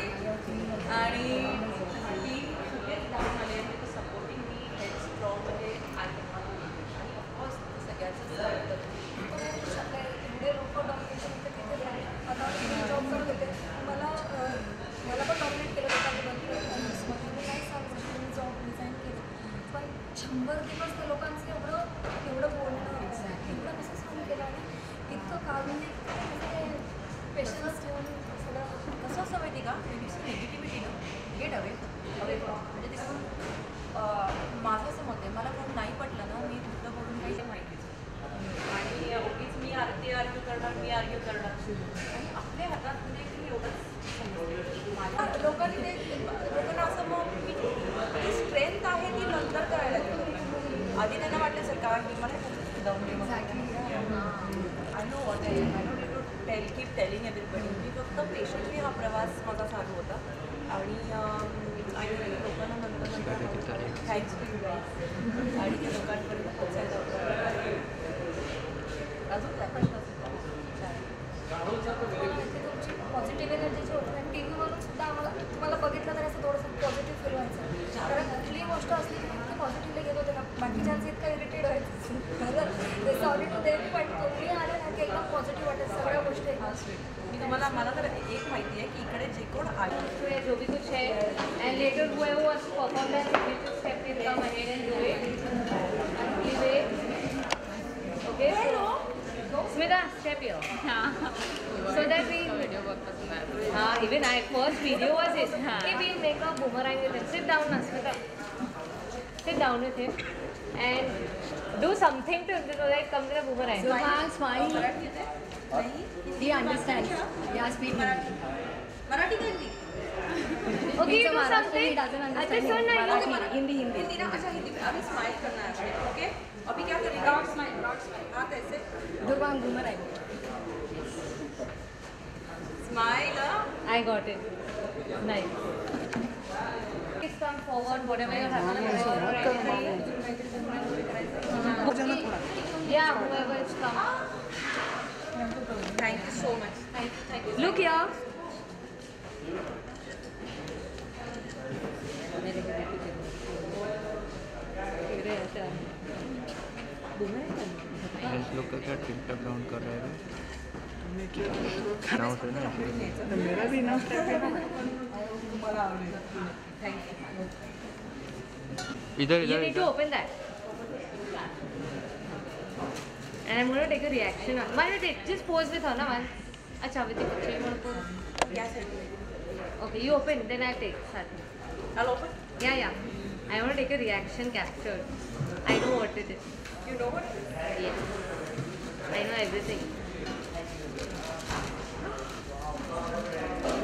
आहे आणि टीम सगळेच धावून आले म्हणजे सपोर्टिंग मी हेड स्ट्रॉंग म्हणजे आणि ऑफकोर्स सगळ्यांचं एवढे लोक डॉमिनेशन तिथे झाले. आता मी जॉब करत होते मला पण डॉमिनेट केलं लोकांनी बनलं मी नाही सांगू शकते मी जॉब रिझाईन केलं पण 100 दिवस त्या लोकांचं एवढं बोलणं एवढं कसं सहन केलं आणि इतकं काढून पेशन्स ठेवून सगळं कसं असं माहिती का नेगेटिव्हिटी ना गेट अवे म्हणजे ते कसं माझं असं मत आहे मला कोण नाही पटलं ना मी तुझं बोलून काही माहितीच आणि उगीच मी आर्ग्यू करणार आणि आपल्या हातात म्हणजे एवढंच लोकांना असं मग मी जी स्ट्रेंथ आहे ती नंतर करायला लागली आधी त्यांना वाटलं सर का की मला जाऊन दे I know what I know to keep telling everybody मी फक्त पेशंटली हा प्रवास माझा चालू होता आणि लोकांना नंतर थँक्स टू यू गाईज आणि त्या लोकांपर्यंत पोचायला होतं अजून काय प्रश्न असेल पॉझिटिव्ह एनर्जीची होती आणि टी व्हीवरून सुद्धा तुम्हाला बघितलं तर असं थोडंसं पॉझिटिव्ह फील व्हायचं कारण कुठलीही गोष्ट असली की इतकी पॉझिटिव्हली घेत होते ना बाकीच्यांचं इतकं इरिटेट व्हायचं सॉरी टू देम पण तुम्ही आले ना की एकदम पॉझिटिव्ह वाटेल सगळ्या गोष्टी मी तुम्हाला मला तर एक माहिती आहे की इकडे जे कोण आले जो भी कुछ है एंड लेटर हुआ है वो performance step will come ahead and do it okay Smita, step here. So that we even I first video was it. Okay, we'll make a boomerang with him. Sit down, Smita. Sit down with him and do something to him so that comes in a boomerang. Smile. He understands. Yeah, speak Marathi काय ती Okay, you do something. अच्छा सुन ना हिंदी ना अच्छा हिंदी अभी smile करना है okay अभी क्या करेंगे ब्रॉड स्माइल हाँ कैसे दुर्वांग boomerang smile I got it. Nice. Please come forward, whatever you have. Yeah, whoever is come. Thank you so much thank you Look here. लोग का क्या टिकटॉक डाउन कर रहे हैं नाउ से ना तो मेरा भी नाम स्टेप है इधर You इधर need to open that. And I'm going to take a reaction. Why don't you just pose with her, na one? Acha, with the picture you want to pose? yes Okay, you open, then I'll take. Sorry. I'll open Yeah. I want to take a reaction captured. I know what it is. you know what Yes. I know everything.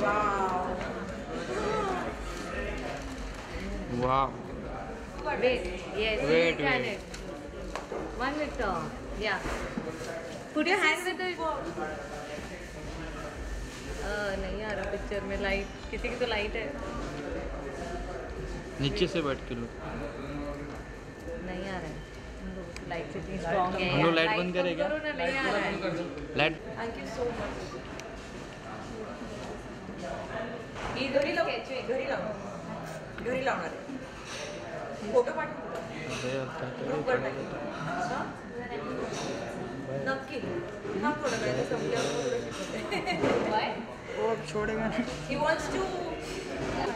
wow वाह Wait. Yes. Wait. It. One with yeah. Put your hand with it. नहीं आ रहा picture में light किसी की तो light है नीचे से बैठ के लो नहीं आ रहा है लाइट इतनी स्ट्रॉन्ग है हम लोग लाइट बंद करो करेंगे ना नहीं आ रहा है light thank you so much घरी लावणार फोटो पाठ ग्रुप वर नक्की हा थोडं वेळ संपल्यावर Why? वो अब छोड़ेगा नहीं ही wants to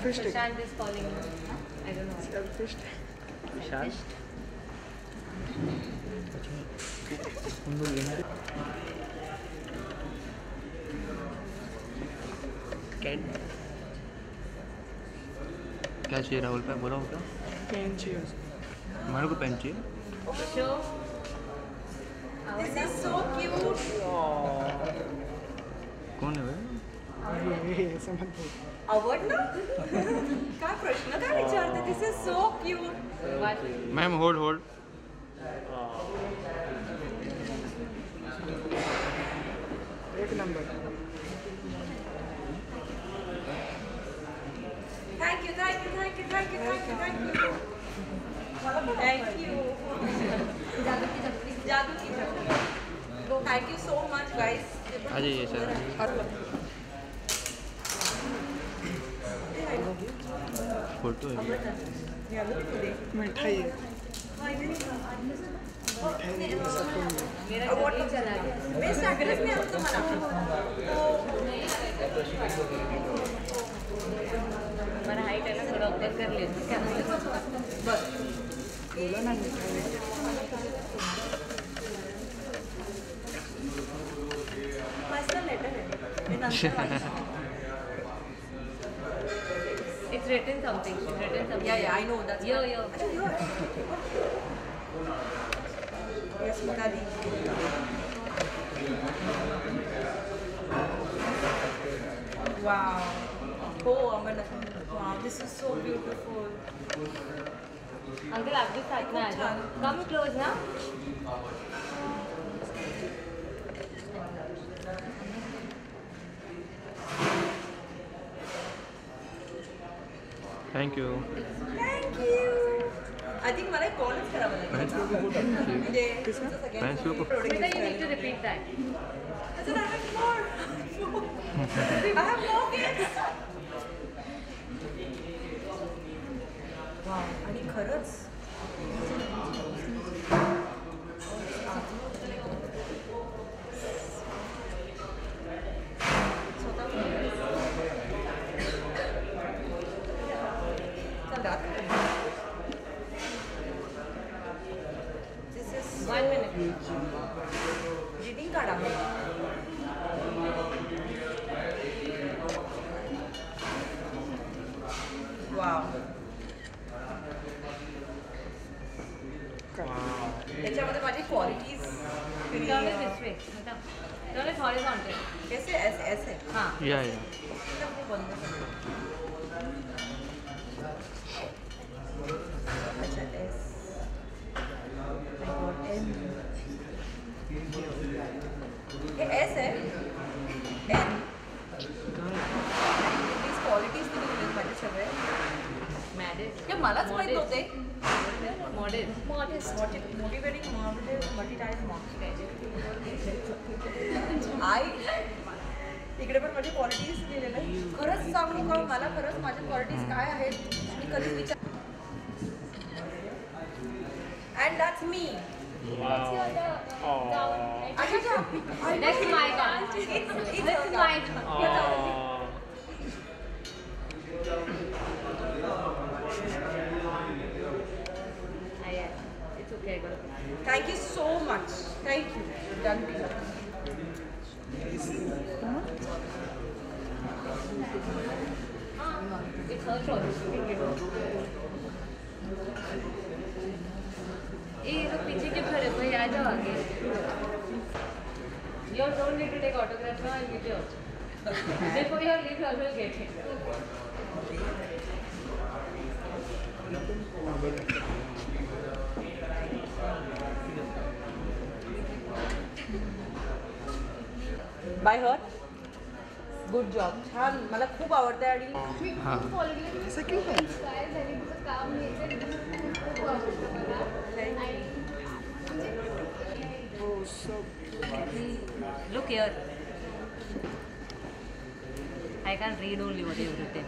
Prashant is calling you. I don't know. Selfish हम लोग लेना क्या चाहिए राहुल पे बोला होगा पेन चाहिए उसको हमारे को पेन चाहिए Show. This is so cute कौन है भाई ये समझ लो आवडलं काय प्रश्न काय विचारते this is so cute What? Ma'am hold एक नंबर थँक यू जादू की thank you so much guys आ जाइए सर फोटो है ये। मिठाई है मिठाई के साथ होंगे मेरा जल्दी चला गया बेस्ट एक्ट्रेस में हम तो मना हमारा हाइट है ना थोड़ा ऊपर कर लेते क्या बस बोला ना मिठाई पर्सनल लेटर है मैं number It's written something. It's written something. Yeah, I know that's Yo. अच्छा यो यस बता दी wow oh Aman wow this is so beautiful Uncle, आप भी साथ में आ जाओ. Come close ना. Thank you thank you I think मला कॉलच करावं लागेल थैंक यू म्हणजे Thank you. Smita, you need to repeat that. I have more I have more kids wow आणि खरंच This is 1 minute. greeting card आहे wow त्याच्यामध्ये माझी qualities Turn it this way. Smita. Turn it horizontal. कैसे ऐसे ऐसे हाँ. या बंद अच्छा एस एम ये एस है एन प्लीज क्वालिटीज तुम्ही दिलेत माझे सगळे Marriage. हे मलाच माहित नव्हते Modest. मोटिवेटिंग मल्टी-टॅलेंट आई इकडे पण माझी क्वालिटीज दिलेल्या आहेत खरंच सांगू का मला खरंच माझ्या क्वालिटीज काय आहेत मी कधीच विचार and that's me Next my turn. This is my turn. It's okay. I got it. Thank you so much thank you done It's her choice. ये लोग पीछे क्यों खड़े हो? आ जाओ आगे. You don't need to take autograph now. I'll give you. Before you leave, you also get it. Bye her good job छान मला खूप आवडते आणि हां असं क्यों है वो सब Look here. I can't read only what you've written.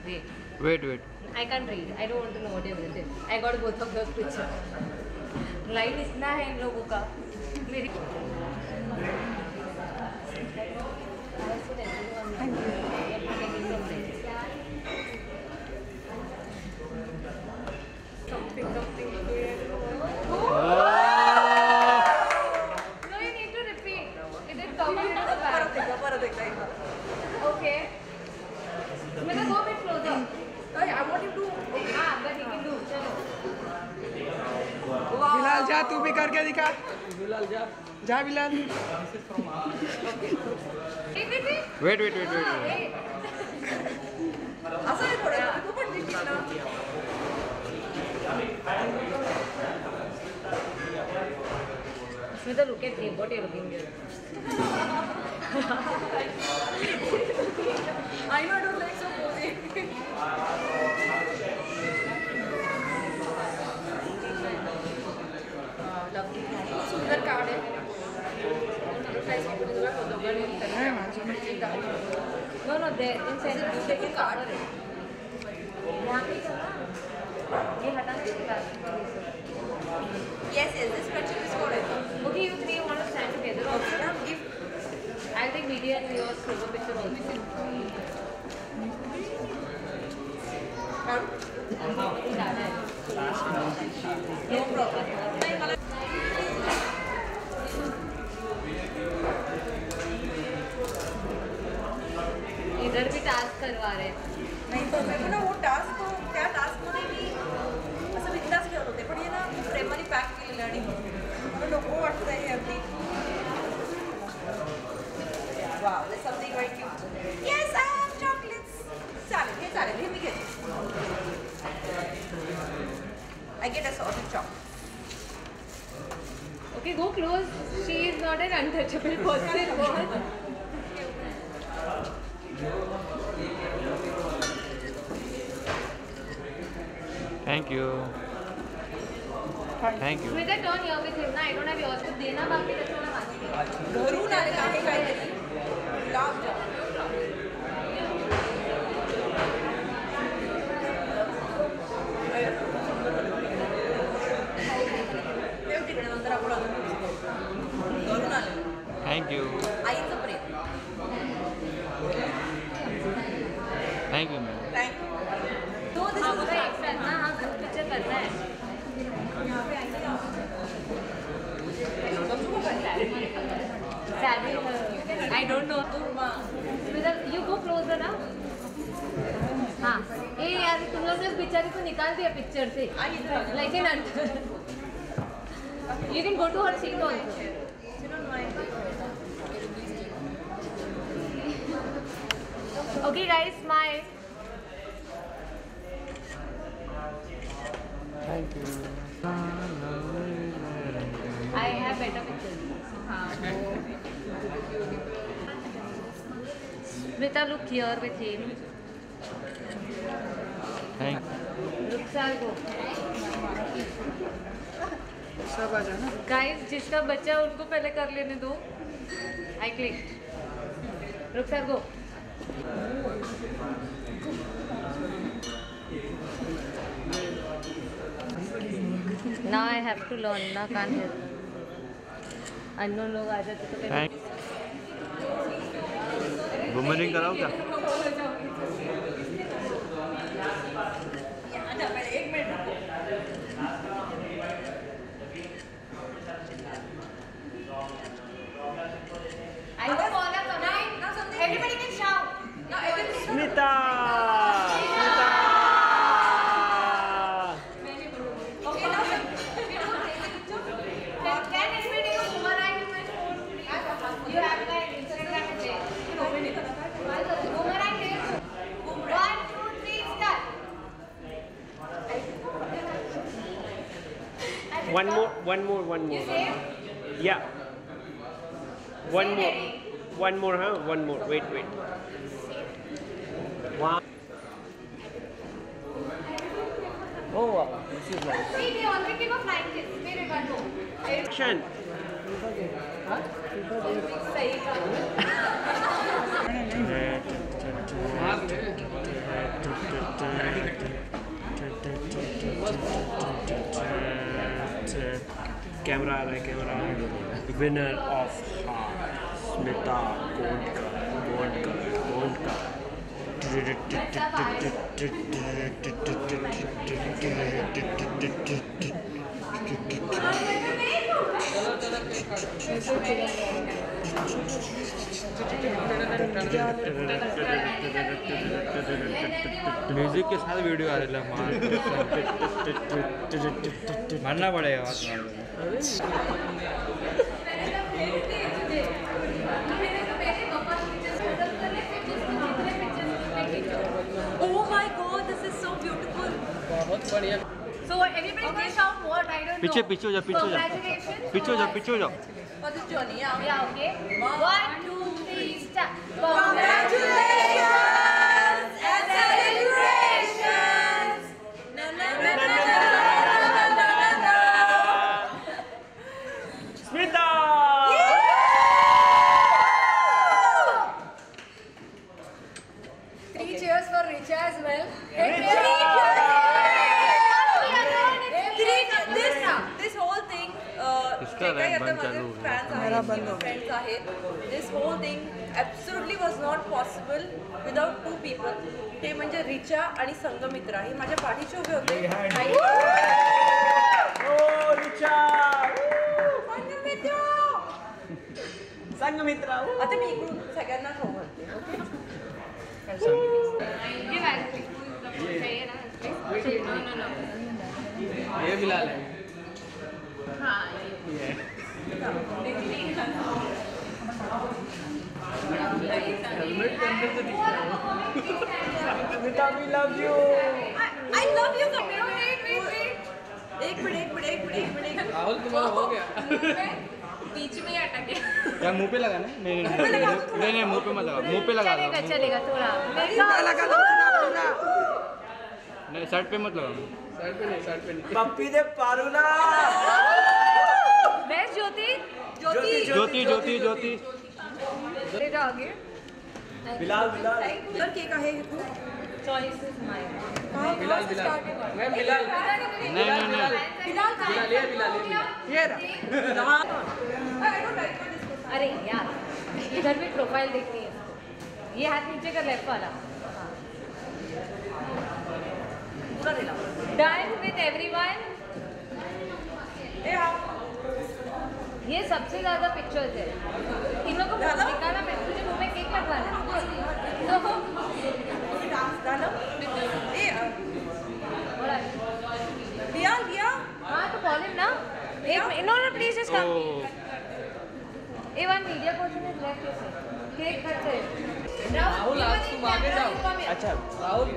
Wait. Wait I can't read. I don't want to know what you've written. I got both of those pictures. Line इतना है इन लोगों का. मेरी. Something. No, you need to repeat. It is coming to the back. परत एकदा Okay. Smita, go a bit closer. I want you to Ah, but he can do. चलो. बिलाल जा तू भी करके दिखा बिलाल जा बिलाल वेट असं आहे थोडं तू पण दिसलीस ना Smita, look at him. What are you looking at? I know I don't like so posing. Lovely. सुंदर कार्ड आहे. है माझं No, there. Inside the It's a second card. card. यहाँ पे चला ये हटाना चाहिए Yes, yes, this picture is correct. okay you three want to stand together also Okay, now give. I'll take video and yours group picture also No problem. नहीं मला इधर भी टास्क करवा रहे हैं नाही तर मेरे को ना वो टास्क तो त्या टास्कमध्ये मी असं बिंदास खेळत होते पण हे ना खूप प्रेमाने पॅक केलेलं आणि मला नको वाटतंय हे अगदी wow this something very cute yes I have chocolates चालेल हे मी घेते I get assorted chocolate okay go close she is not an untouchable person Thank you. Thank you. Smita turn here with him ना I don't have yours तो देना बाकी त्याच्यामुळे माझी घरून आलेलं आहे काहीतरी गुलाबजाम तिकडे नंतर आपण घरून आलेलं Thank you. आईचं प्रेम Thank you, ma'am. थँक्यू तो हाँ वो तो एक साथ ना हाँ ग्रुप पिक्चर करना है यहाँ पे आएंगे Sadly, I don't know. Smita, you go closer ना. हाँ. ए यार तुम लोग ने उस बेचारी को निकाल दिया पिक्चर से. Like an uncle. You can go to her seat also. Okay guys, smile. Thank you. I have better pictures. Smita, look here with him. Thank you. Ruksal, go. सब आ जाना Guys, जिसका बच्चा उनको पहले कर लेने दो. I clicked. Ruksal, go. Now I have to learn. Now can't help. Unknown लोग आ जाते तो Thank. बूमरिंग कराओ क्या? अच्छा पहले एक मिनट रुको I will call up now something. Everybody can shout. now everything Smita okay now we do Can anybody take a boomerang in my phone? You have like Instagram page. Boomerang take. 1, 2, 3, start. one You more save? yeah one more huh one more wait one oh wow this is nice See, they already give a flying kiss. Mere baat ho. action सही कहा. Camera आ रहा है camera winner of Smita gold का music के साथ video आ रहा है मानना पड़ेगा बात oh my god this is so beautiful So everybody gonna shout what? I don't know. पीछे हो जा Congratulations. पीछे हो जा for this journey yeah Yeah, okay. 1, 2, 3, start. congratulations and celebrations na na na na na na na Smita Three cheers. cheers for Richa as well. This whole thing, इसका rank बंद चालू हो गया। friends आहेत. This whole thing absolutely was not possible without two people. ते म्हणजे रिचा आणि संगमित्रा हे माझ्या पाठीशी उभे होते. संगमित्रा आता मी इकडून सगळ्यांना खाऊ घालते. Give ice cream. चाहिए ना ice cream? No. ये बिलाल है हाँ हेलमेट के अंदर तो दिख रहा है Sanghamitra we love you I love you Kapil. एक मिनट राहुल तुम्हारा हो गया बीच में ही अटक गया क्या मुंह पे लगा ना नहीं मुंह पे मत लगा मुंह पे लगा दो चलेगा थोड़ा नहीं शर्ट पे मत लगा साइड पे नहीं पप्पी दे पारूला बेस्ट ज्योति ज्योति ले जाओ आगे बिलाल तर केक आहे हे खूप चॉइस इज माइन बिलाल मैं बिलाल नहीं ये रहा अरे यार इधर भी प्रोफाइल देखनी है ये हाथ नीचे का लेफ्ट वाला पूरा दिला. डन विद एवरीवन ये सबसे ज्यादा पिक्चर्स है इन लोगों को निकाला मैं तुझे मुंह में केक लगवाना तो झालं ए थोड़ा लिया हाँ तो कॉल हिम ना एक इन्होंने please just come A one media person is left you से केक कट करे राहुल आज तुम आगे जाओ अच्छा राहुल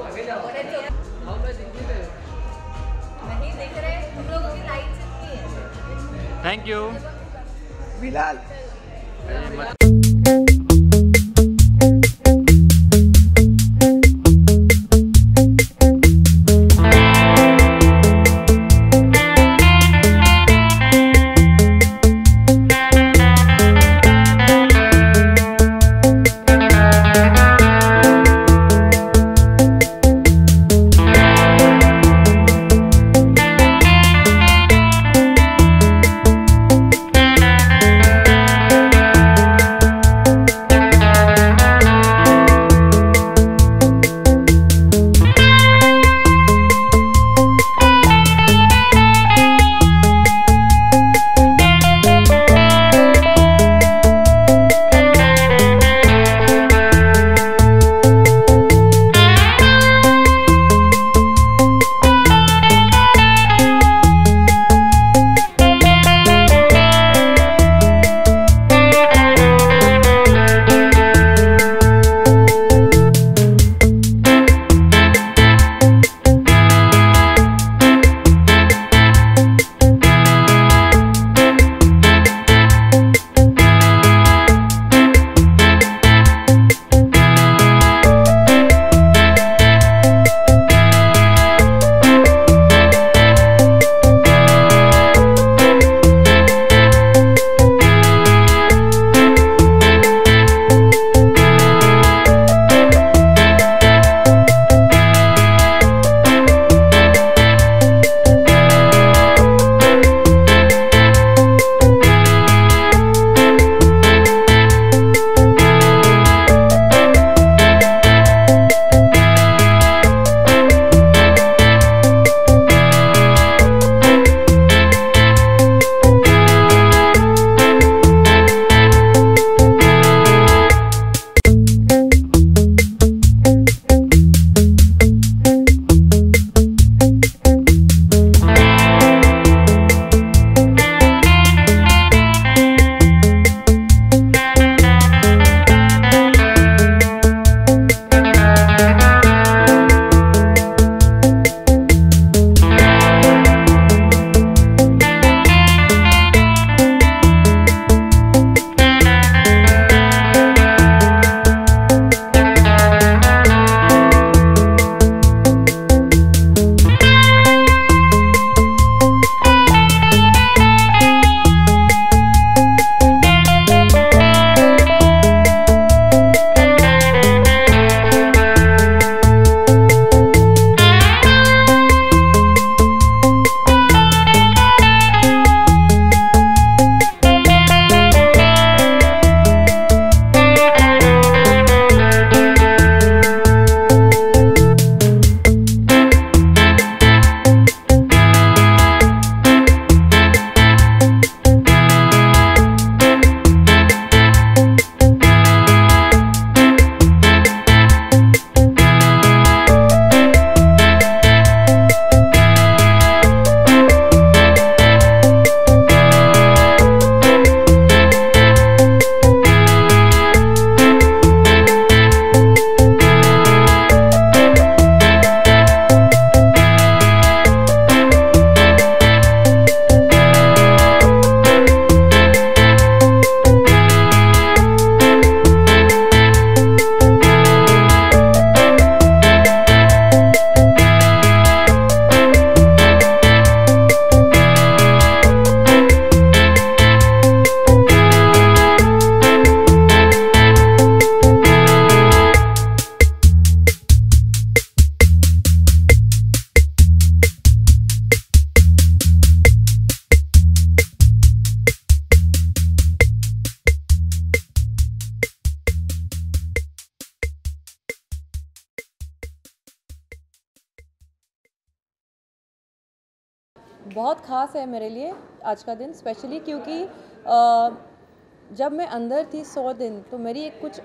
आगे जाओ राहुल मैं दिख नहीं रहे नहीं देख रहे तुम लोगों की लाइट्स इतनी है थैंक यू बिलाल बहुत ख़ास है मेरे लिए आज का दिन, स्पेशली क्योंकि जब मैं अंदर थी 100 दिन तो मेरी एक कुछ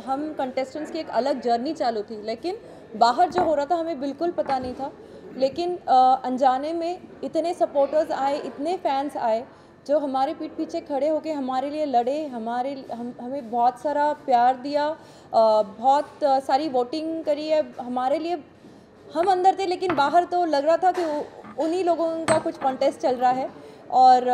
हम कंटेस्टेंट्स की एक अलग जर्नी चालू थी, लेकिन बाहर जो हो रहा था हमें बिल्कुल पता नहीं था। लेकिन अनजाने में इतने सपोर्टर्स आए, इतने फैंस आए जो हमारे पीठ पीछे खड़े होके हमारे लिए लड़े, हमें बहुत सारा प्यार दिया, बहुत सारी वोटिंग करी है हमारे लिए। हम अंदर थे लेकिन बाहर तो लग रहा था कि उन्हीं लोगों का कुछ कॉन्टेस्ट चल रहा है और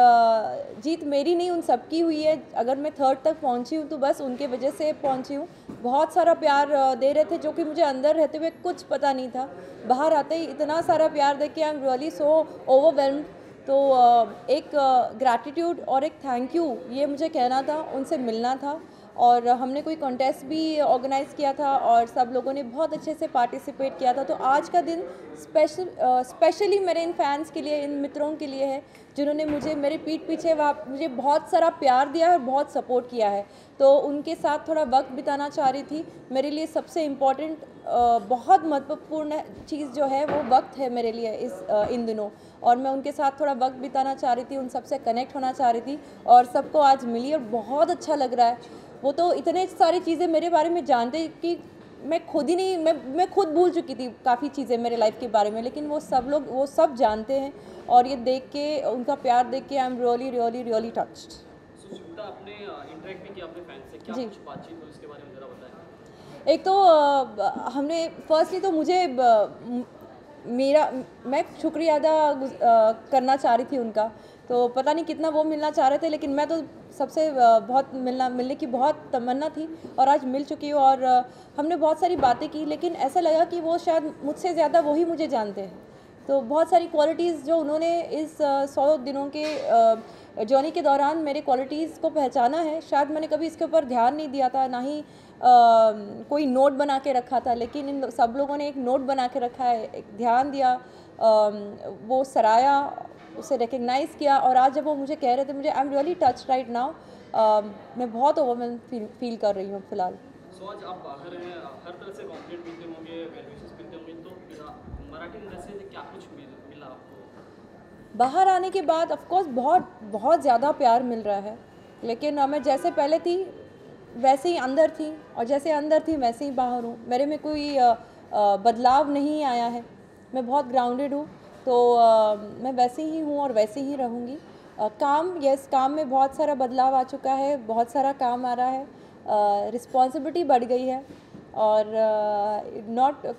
जीत मेरी नहीं उन सबकी हुई है। अगर मैं 3rd तक पहुंची हूँ तो बस उनके वजह से पहुंची हूँ। बहुत सारा प्यार दे रहे थे जो कि मुझे अंदर रहते हुए कुछ पता नहीं था, बाहर आते ही इतना सारा प्यार दे के I am really so overwhelmed. तो एक ग्रैटिट्यूड और एक थैंक यू ये मुझे कहना था, उनसे मिलना था। और हमने कोई कॉन्टेस्ट भी ऑर्गेनाइज़ किया था और सब लोगों ने बहुत अच्छे से पार्टिसिपेट किया था। तो आज का दिन स्पेशली मेरे इन फैंस के लिए, इन मित्रों के लिए है जिन्होंने मुझे मेरे पीठ पीछे मुझे बहुत सारा प्यार दिया है और बहुत सपोर्ट किया है। तो उनके साथ थोड़ा वक्त बिताना चाह रही थी। मेरे लिए सबसे इम्पॉर्टेंट बहुत महत्वपूर्ण चीज़ जो है वो वक्त है मेरे लिए इन दिनों, और मैं उनके साथ थोड़ा वक्त बिताना चाह रही थी, उन सबसे कनेक्ट होना चाह रही थी और सबको आज मिली और बहुत अच्छा लग रहा है। वो तो इतने सारी चीज़ें मेरे बारे में जानते कि मैं खुद ही नहीं, मैं खुद भूल चुकी थी काफ़ी चीज़ें मेरे लाइफ के बारे में, लेकिन वो सब जानते हैं और ये देख के, उनका प्यार देख के I am really touched. Sushmita, आपने इंटरेक्ट भी किया अपने फैंस से, क्या कुछ बातचीत हुई इसके बारे में ज़रा बताएं। एक तो हमने फर्स्टली तो मुझे मैं शुक्रिया अदा करना चाह रही थी उनका, तो पता नहीं कितना वो मिलना चाह रहे थे, लेकिन मैं तो सबसे बहुत मिलने की बहुत तमन्ना थी और आज मिल चुकी हूँ। और हमने बहुत सारी बातें की, लेकिन ऐसा लगा कि वो शायद मुझसे ज़्यादा वही मुझे जानते हैं। तो बहुत सारी क्वालिटीज़ जो उन्होंने इस 100 दिनों के जर्नी के दौरान मेरे क्वालिटीज़ को पहचाना है, शायद मैंने कभी इसके ऊपर ध्यान नहीं दिया था, ना ही कोई नोट बना के रखा था, लेकिन इन सब लोगों ने एक नोट बना के रखा है, एक ध्यान दिया, वो सराया, उसे रिकग्नाइज़ किया। और आज जब वो मुझे कह रहे थे, मुझे I am really touch right now, मैं बहुत ओवरवेल्म फील कर रही हूँ फ़िलहाल। सो आज आप बाहर हैं, हर तरह से कॉम्प्लीमेंट मिलते होंगे, वेल विशेस मिलते होंगे, तो मराठी इंडस्ट्री से क्या कुछ मिला आपको? बाहर आने के बाद ऑफ कोर्स बहुत ज़्यादा प्यार मिल रहा है, लेकिन मैं जैसे पहले थी वैसे ही अंदर थी, और जैसे अंदर थी वैसे ही बाहर हूँ। मेरे में कोई बदलाव नहीं आया है, मैं बहुत ग्राउंडेड हूँ, तो मैं वैसे ही हूँ और वैसे ही रहूँगी। काम में बहुत सारा बदलाव आ चुका है, बहुत सारा काम आ रहा है, रिस्पॉन्सिबिलिटी बढ़ गई है, और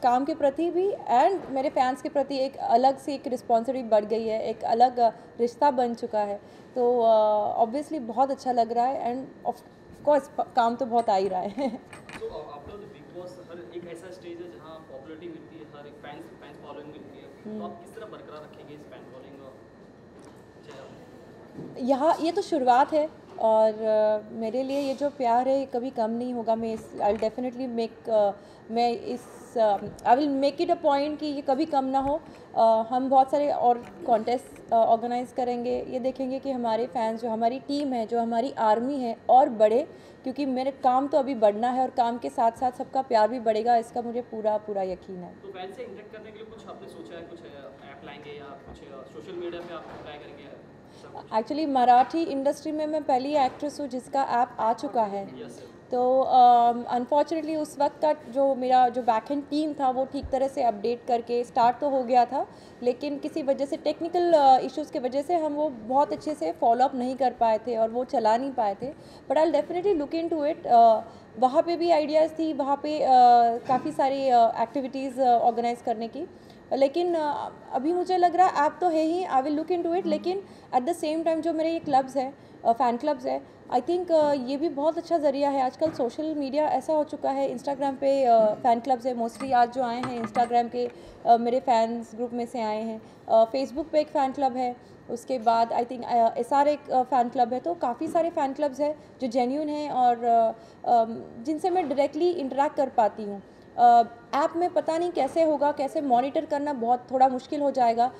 काम के प्रति भी एंड मेरे फैंस के प्रति एक अलग सी एक रिस्पॉन्सिबिलिटी बढ़ गई है, एक अलग रिश्ता बन चुका है। तो ऑब्वियसली बहुत अच्छा लग रहा है, एंड ऑफ कोर्स काम तो बहुत आ ही रहा है। तो आफ्टर द बिग बॉस हर एक ऐसा स्टेज है जहाँ पॉपुलैरिटी मिलती है, हर एक फैंस फॉलोइंग मिलती है, तो आप किस तरह बरकरार रखेंगे इस फैन फॉलोइंग? यहाँ ये तो शुरुआत है, और मेरे लिए ये जो प्यार है ये कभी कम नहीं होगा। I will make it a point कि ये कभी कम ना हो। हम बहुत सारे और कॉन्टेस्ट ऑर्गेनाइज करेंगे, ये देखेंगे कि हमारे फैंस, जो हमारी टीम है, जो हमारी आर्मी है, और बढ़े, क्योंकि मेरे काम तो अभी बढ़ना है और काम के साथ साथ सबका प्यार भी बढ़ेगा, इसका मुझे पूरा यकीन है। तो फैन से इंटरेक्ट करने के लिए कुछ आपने सोचा है, कुछ ऐप लाएंगे या कुछ सोशल मीडिया पे आप अप्लाई करेंगे? एक्चुअली मराठी इंडस्ट्री में मैं पहली एक्ट्रेस हूँ जिसका ऐप आ चुका है। तो अनफॉर्चुनेटली उस वक्त का मेरा जो बैकएंड टीम था वो ठीक तरह से अपडेट करके स्टार्ट तो हो गया था, लेकिन किसी वजह से, टेक्निकल इश्यूज़ की वजह से हम वो बहुत अच्छे से फॉलोअप नहीं कर पाए थे और वो चला नहीं पाए थे। But I will definitely look into it. वहाँ पे भी आइडियाज़ थी, वहाँ पे काफ़ी सारी एक्टिविटीज़ ऑर्गेनाइज करने की, लेकिन अभी मुझे लग रहा है ऐप तो है ही, I will look into it. लेकिन एट द सेम टाइम जो मेरे ये क्लब्स हैं, फ़ैन क्लब्स है, आई थिंक ये भी बहुत अच्छा ज़रिया है। आजकल सोशल मीडिया ऐसा हो चुका है, इंस्टाग्राम पे फ़ैन क्लब्स है, मोस्टली आज जो आए हैं इंस्टाग्राम के मेरे फैंस ग्रुप में से आए हैं। फेसबुक पे एक फ़ैन क्लब है, उसके बाद आई थिंक SR एक फ़ैन क्लब है। तो काफ़ी सारे फ़ैन क्लब्स हैं जो जेन्यून हैं और जिनसे मैं डायरेक्टली इंटरेक्ट कर पाती हूँ। ऐप में पता नहीं कैसे होगा, कैसे मॉनिटर करना बहुत थोड़ा मुश्किल हो जाएगा,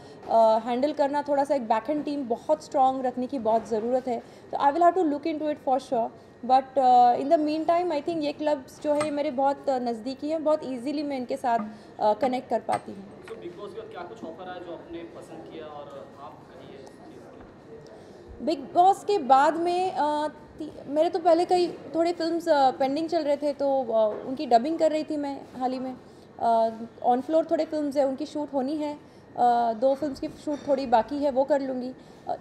हैंडल करना थोड़ा सा, एक बैकएंड टीम बहुत स्ट्रॉन्ग रखने की बहुत ज़रूरत है। तो I will have to look into it for sure. But in the meantime I think ये क्लब्स जो है मेरे बहुत नज़दीकी हैं, बहुत ईजीली मैं इनके साथ कनेक्ट कर पाती हूँ। तो बिग बॉस का क्या कुछ ऑफर है जो आपने पसंद किया और आप बिग बॉस के बाद में मेरे तो पहले कई थोड़े फिल्म्स पेंडिंग चल रहे थे, तो उनकी डबिंग कर रही थी मैं हाल ही में। ऑन फ्लोर थोड़े फिल्म्स है, उनकी शूट होनी है। 2 फिल्म्स की शूट थोड़ी बाकी है, वो कर लूँगी।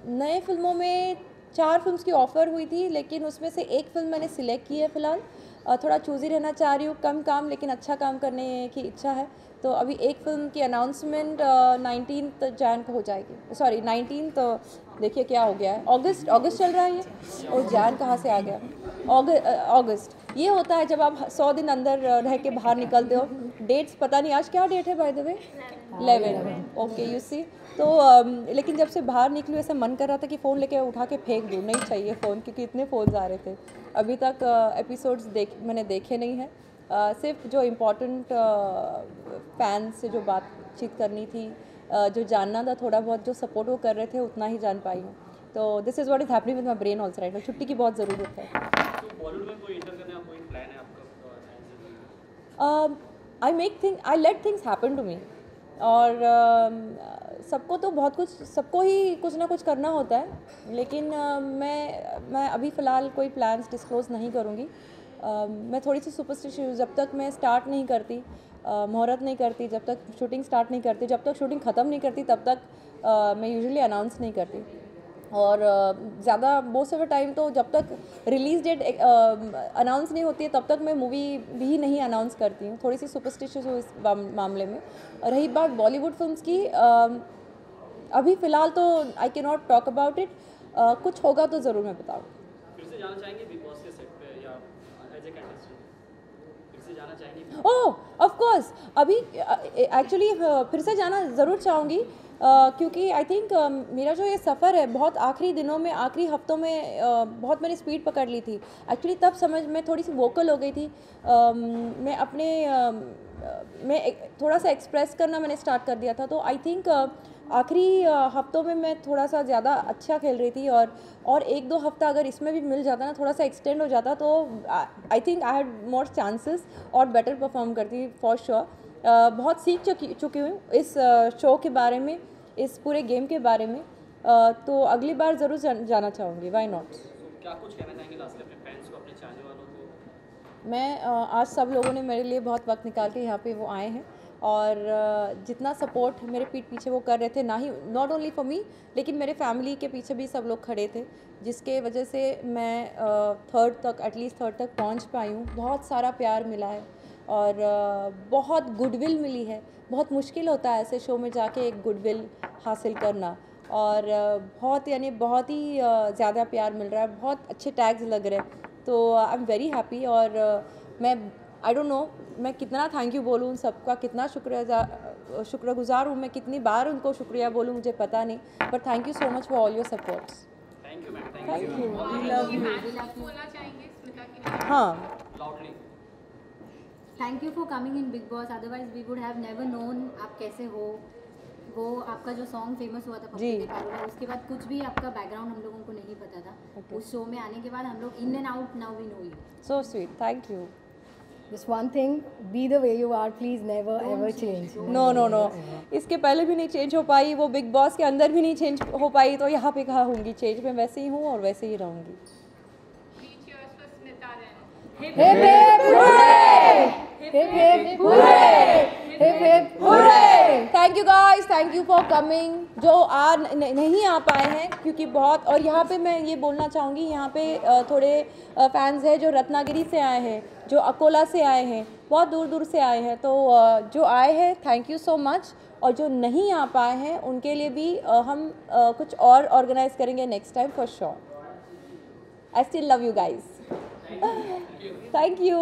नए फिल्मों में 4 फिल्म्स की ऑफ़र हुई थी, लेकिन उसमें से एक फ़िल्म मैंने सिलेक्ट की है फ़िलहाल। थोड़ा चूज़ी रहना चाह रही हूँ, कम काम लेकिन अच्छा काम करने की इच्छा है। तो अभी एक फ़िल्म की अनाउंसमेंट 19 जैन को हो जाएगी, सॉरी 19 देखिए क्या हो गया है, अगस्त चल रहा है ये, और जैन कहाँ से आ गया, अगस्त। ये होता है जब आप 100 दिन अंदर रह के बाहर निकलते हो। डेट्स पता नहीं आज क्या डेट है by the way, 11, okay you see. तो लेकिन जब से बाहर निकलूँ ऐसा मन कर रहा था कि फ़ोन लेके उठा के फेंक दूँ, नहीं चाहिए फ़ोन, क्योंकि इतने फ़ोन्स आ रहे थे। अभी तक एपिसोड्स मैंने देखे नहीं हैं, सिर्फ जो इम्पोर्टेंट फैंस से जो बातचीत करनी थी, जो जानना था थोड़ा बहुत, जो सपोर्ट वो कर रहे थे, उतना ही जान पाई हूँ। तो this is what is happening with my brain also right. छुट्टी की बहुत ज़रूरत है। तो बॉलीवुड में कोई इंटर करने का कोई प्लान है आपका? I let things happen to me. और सबको तो बहुत कुछ, सबको ही कुछ ना कुछ करना होता है, लेकिन मैं अभी फ़िलहाल कोई प्लान्स डिस्क्लोज़ नहीं करूँगी। मैं थोड़ी सी सुपरस्टिशियस हूँ, जब तक मैं स्टार्ट नहीं करती, मुहूर्त नहीं करती, जब तक शूटिंग स्टार्ट नहीं करती, जब तक शूटिंग ख़त्म नहीं करती, तब तक मैं यूजुअली अनाउंस नहीं करती। और ज़्यादा मोस्ट ऑफ द टाइम तो जब तक रिलीज़ डेट अनाउंस नहीं होती है, तब तक मैं मूवी भी नहीं अनाउंस करती हूँ। थोड़ी सी सुपरस्टिशियस हूँ इस मामले में। रही बात बॉलीवुड फिल्म्स की, अभी फ़िलहाल तो I can not talk about it. कुछ होगा तो ज़रूर मैं बताऊँगी। फिर से जाना चाहेंगे बिग बॉस के सेट पे या एज ए कंटेस्टेंट फिर से जाना चाहेंगे? ओह ऑफ कोर्स, अभी एक्चुअली फिर से जाना ज़रूर चाहूँगी, क्योंकि आई थिंक मेरा जो ये सफ़र है बहुत आखिरी दिनों में, आखिरी हफ्तों में बहुत मैंने स्पीड पकड़ ली थी। एक्चुअली तब समझ में थोड़ी सी वोकल हो गई थी। मैं अपने मैं थोड़ा सा एक्सप्रेस करना मैंने स्टार्ट कर दिया था। तो आई थिंक आखिरी हफ्तों में मैं थोड़ा सा ज़्यादा अच्छा खेल रही थी, और 1-2 हफ्ता अगर इसमें भी मिल जाता ना, थोड़ा सा एक्सटेंड हो जाता, तो I think I had more chances और बेटर परफॉर्म करती फॉर श्योर। बहुत सीख चुकी हूँ इस शो के बारे में, इस पूरे गेम के बारे में। तो अगली बार ज़रूर जाना चाहूँगी, वाई नॉट। क्या कुछ कहना चाहेंगे लास्ट अपने फैंस को, अपने चाहने वालों को? मैं आज सब लोगों ने मेरे लिए बहुत वक्त निकाल के यहाँ पे वो आए हैं, और जितना सपोर्ट मेरे पीठ पीछे वो कर रहे थे, ना ही नॉट ओनली फॉर मी, लेकिन मेरे फैमिली के पीछे भी सब लोग खड़े थे, जिसके वजह से मैं एटलीस्ट थर्ड तक पहुँच पाई हूँ। बहुत सारा प्यार मिला है और बहुत गुडविल मिली है। बहुत मुश्किल होता है ऐसे शो में जाके एक गुडविल हासिल करना, और बहुत बहुत ही ज़्यादा प्यार मिल रहा है, बहुत अच्छे टैग्स लग रहे हैं। तो आई एम वेरी हैप्पी, और मैं आई डोंट नो मैं कितना थैंक यू बोलूँ, सबका कितना शुक्रगुजार हूँ मैं, कितनी बार उनको शुक्रिया बोलूँ मुझे पता नहीं, but thank you so much for all your supports. Thank you ma'am. Thank you, we love you. हाँ, thank you for coming in Bigg Boss, otherwise we would have never known आप कैसे हो। वो आपका जो सॉन्ग फेमस हुआ था पप्पू के पैरों में, उसके बाद कुछ भी आपका बैकग्राउंड हम लोगों को नहीं पता था। उस शो में आने के बाद हम लोग in and out now we know you. So sweet, thank you. Just one thing, be the way you are, please never ever change. No, इसके पहले भी नहीं चेंज हो पाई, वो बिग बॉस के अंदर भी नहीं चेंज हो पाई, तो यहाँ पे कहाँ होंगी चेंज। मैं वैसे ही हूँ और वैसे ही रहूँगी। Hip hip hooray! Hip hip hooray! Hip hip hooray! Thank you guys, thank you for coming. जो नहीं आ पाए हैं क्योंकि बहुत, और यहाँ पे मैं ये बोलना चाहूँगी, यहाँ पे थोड़े फैंस हैं जो रत्नागिरी से आए हैं, जो अकोला से आए हैं, बहुत दूर दूर से आए हैं। तो जो आए हैं थैंक यू सो मच, और जो नहीं आ पाए हैं उनके लिए भी हम कुछ और ऑर्गेनाइज करेंगे next time for sure. I still love you guys. Thank you.